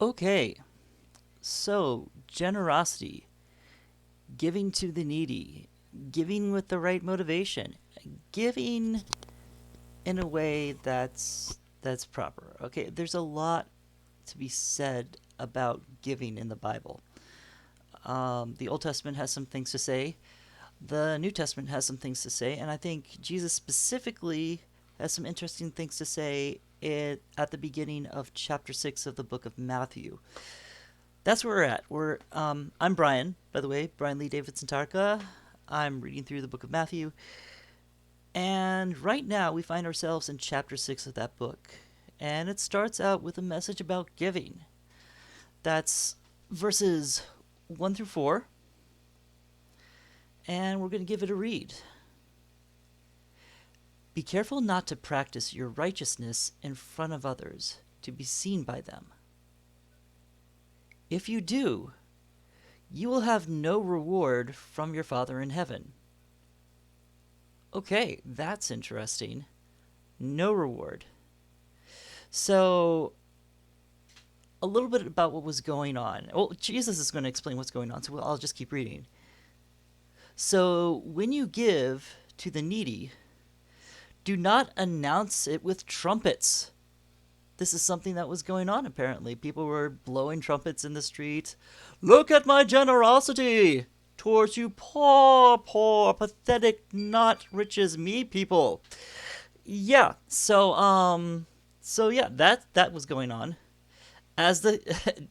Okay, so generosity, giving to the needy, giving with the right motivation, giving in a way that's proper. Okay, there's a lot to be said about giving in the Bible. The Old Testament has some things to say. The New Testament has some things to say, and I think Jesus specifically has some interesting things to say at the beginning of chapter 6 of the book of Matthew. That's where we're at. I'm Brian, by the way, Brian Lee Davidson Tarka. I'm reading through the book of Matthew, and right now we find ourselves in chapter 6 of that book. And it starts out with a message about giving. That's verses 1 through 4, and we're going to give it a read. Be careful not to practice your righteousness in front of others to be seen by them. If you do, you will have no reward from your Father in heaven. Okay, that's interesting. No reward. So, a little bit about what was going on. Well, Jesus is going to explain what's going on, so I'll just keep reading. So, when you give to the needy, do not announce it with trumpets. This is something that was going on, apparently. People were blowing trumpets in the street. Look at my generosity towards you poor, pathetic, not rich as me people. Yeah, so yeah, that was going on. As the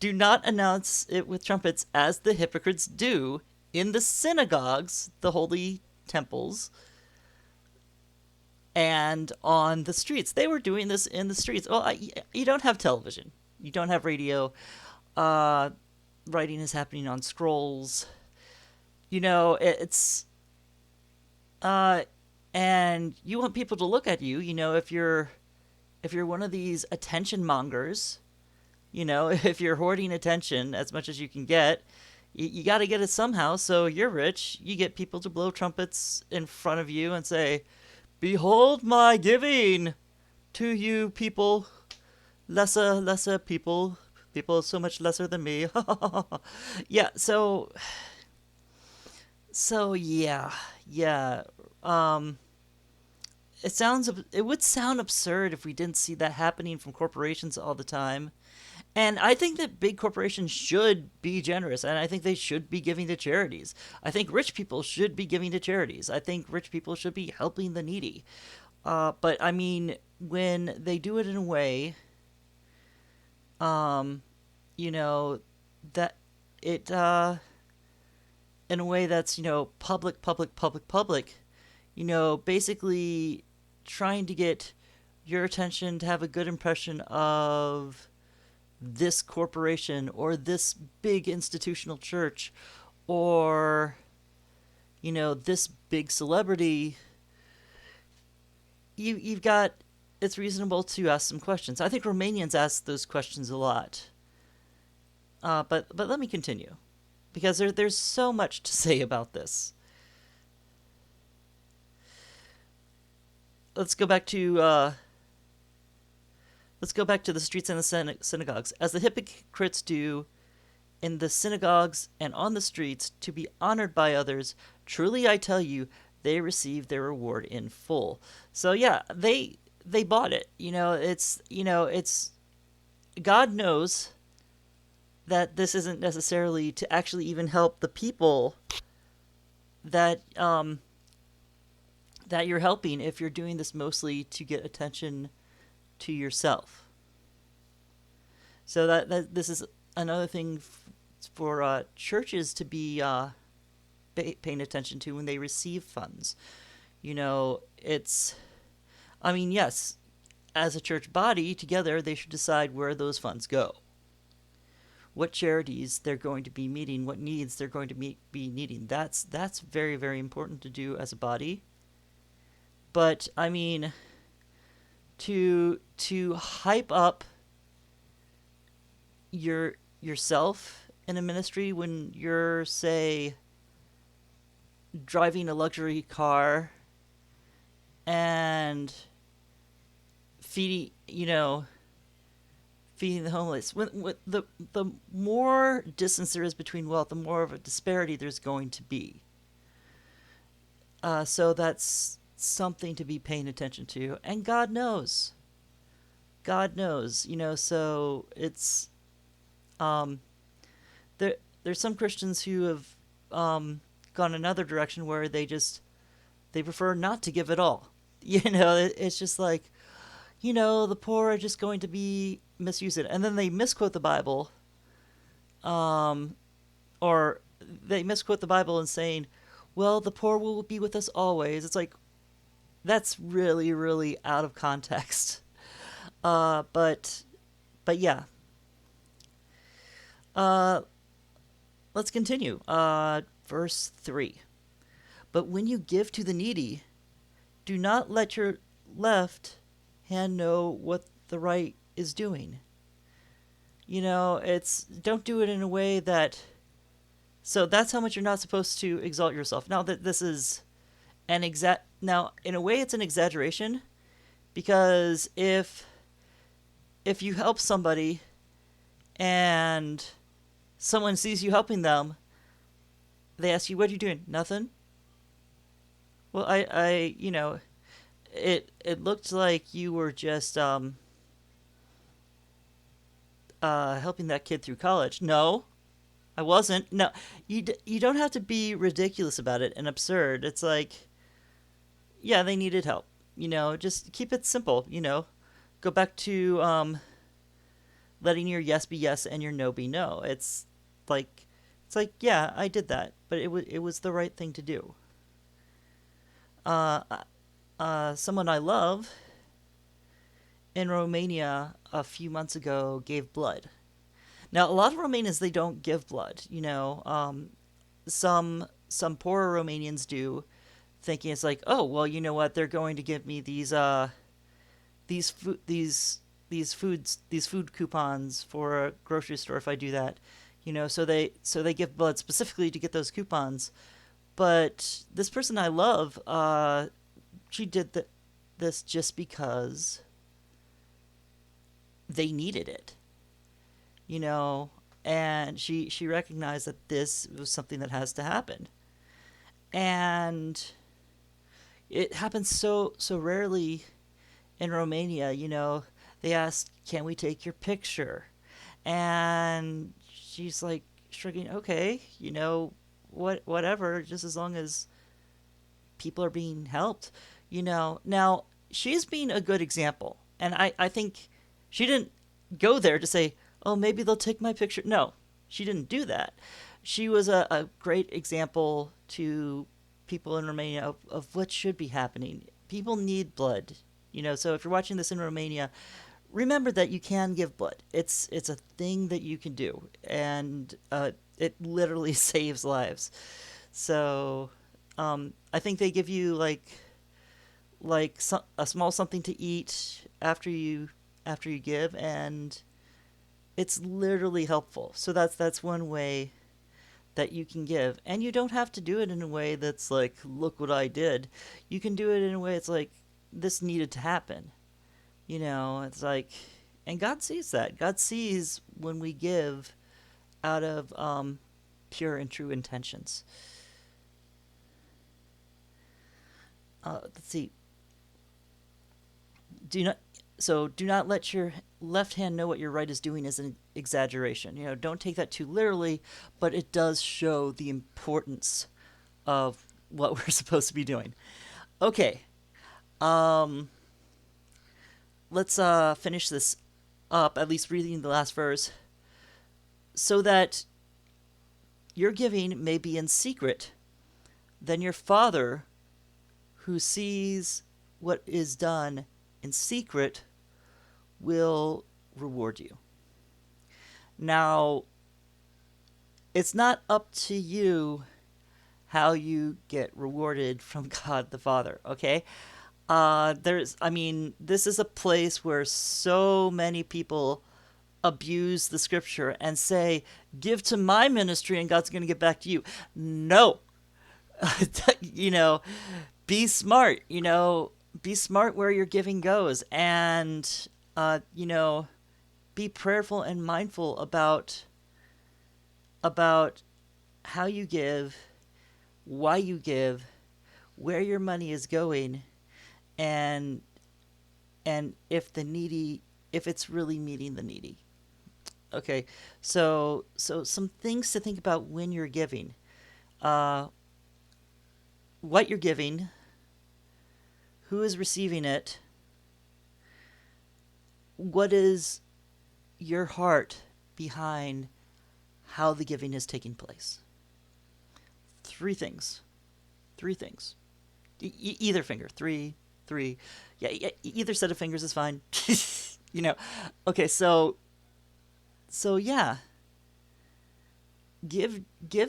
do not announce it with trumpets as the hypocrites do in the synagogues, the holy temples, and on the streets. They were doing this in the streets. Well, you don't have television, you don't have radio. Uh, Writing is happening on scrolls. It's uh, and you want people to look at you. If you're one of these attention mongers, if you're hoarding attention as much as you can get, you got to get it somehow. So you're rich. You get people to blow trumpets in front of you and say, "Behold my giving to you people, lesser people, people so much lesser than me." Yeah. So yeah. Um, it would sound absurd if we didn't see that happening from corporations all the time. And I think that big corporations should be generous, and I think they should be giving to charities. I think rich people should be giving to charities. I think rich people should be helping the needy. But I mean, when they do it in a way, um, you know, that it in a way that's public, basically trying to get your attention to have a good impression of this corporation or this big institutional church or this big celebrity. You've got It's reasonable to ask some questions. I think Romanians ask those questions a lot. But let me continue because there's so much to say about this. Let's go back to the streets and the synagogues, as the hypocrites do in the synagogues and on the streets, to be honored by others. Truly, I tell you, they receive their reward in full. So yeah, they bought it. It's God knows that this isn't necessarily to actually even help the people that that you're helping if you're doing this mostly to get attention to yourself. So that this is another thing for churches to be paying attention to when they receive funds. It's, I mean, yes, as a church body, together they should decide where those funds go, what charities they're going to be meeting, what needs they're going to be needing. That's very, very important to do as a body. But I mean, to hype up yourself in a ministry when you're, say, driving a luxury car and feeding feeding the homeless. When the more distance there is between wealth, the more of a disparity there's going to be. So that's something to be paying attention to. And God knows. God knows. So it's um, there. There's some Christians who have gone another direction where they prefer not to give at all. It's just like, the poor are just going to be misuse it, and then they misquote the Bible, um, or they misquote the Bible and saying, "Well, the poor will be with us always." It's like that's really, really out of context. But yeah. Uh, let's continue. Verse 3. But when you give to the needy, do not let your left hand know what the right is doing. It's don't do it in a way that. So that's how much you're not supposed to exalt yourself. Now that this is an exact. Now, in a way, it's an exaggeration because if you help somebody and someone sees you helping them, they ask you, "What are you doing?" Nothing. Well, it looked like you were just helping that kid through college. No, I wasn't. No, you don't have to be ridiculous about it and absurd. It's like, yeah, they needed help. Just keep it simple. Go back to letting your yes be yes and your no be no. Like, yeah, I did that, but it was the right thing to do. Uh, Someone I love in Romania a few months ago gave blood. Now, a lot of Romanians they don't give blood. Some poorer Romanians do, thinking it's like, oh well, you know what? They're going to give me these food these food coupons for a grocery store if I do that. So they give blood specifically to get those coupons. But this person I love, she did this just because they needed it, you know, and she recognized that this was something that has to happen, and it happens so rarely in Romania. They asked, "Can we take your picture?" And she's like shrugging, "Okay, whatever, just as long as people are being helped." Now she's being a good example, and I think she didn't go there to say, "Oh, maybe they'll take my picture." No, she didn't do that. She was a great example to people in Romania of what should be happening. People need blood. So if you're watching this in Romania, remember that you can give blood. It's a thing that you can do, and it literally saves lives. So I think they give you a small something to eat after you give, and it's literally helpful. So that's one way that you can give, and you don't have to do it in a way that's like, look what I did. You can do it in a way it's like, this needed to happen. It's like, and God sees that. God sees when we give out of pure and true intentions. Let's see. Do not do not let your left hand know what your right is doing as an exaggeration. Don't take that too literally, but it does show the importance of what we're supposed to be doing. Okay. Um let's finish this up, at least reading the last verse. So that your giving may be in secret, then your Father who sees what is done in secret will reward you. Now, it's not up to you how you get rewarded from God the Father, okay? This is a place where so many people abuse the scripture and say, give to my ministry and God's going to get back to you. No. you know, be smart, be smart where your giving goes. And, be prayerful and mindful about how you give, why you give, where your money is going, and if it's really meeting the needy. Okay, so some things to think about when you're giving. Uh, what you're giving, who is receiving it, what is your heart behind how the giving is taking place. Three things. Three things. Either finger. Three. Yeah, either set of fingers is fine. you know. Okay, so yeah, give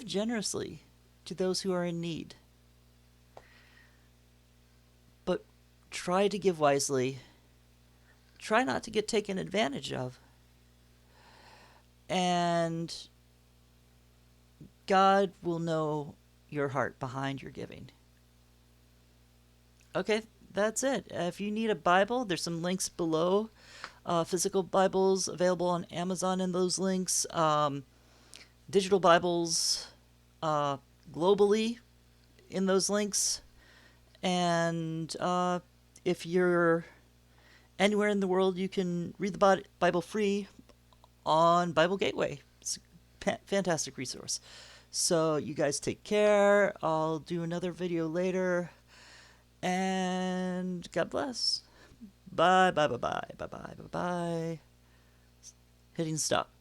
generously to those who are in need. But try to give wisely. Try not to get taken advantage of. And God will know your heart behind your giving. Okay, that's it. If you need a Bible, there's some links below. Physical Bibles available on Amazon in those links. Digital Bibles uh, globally in those links. And if you're anywhere in the world, you can read the Bible free on Bible Gateway. It's a fantastic resource. So you guys take care. I'll do another video later. And God bless. Bye, bye, bye, bye, bye, bye, bye, bye. Hitting stop.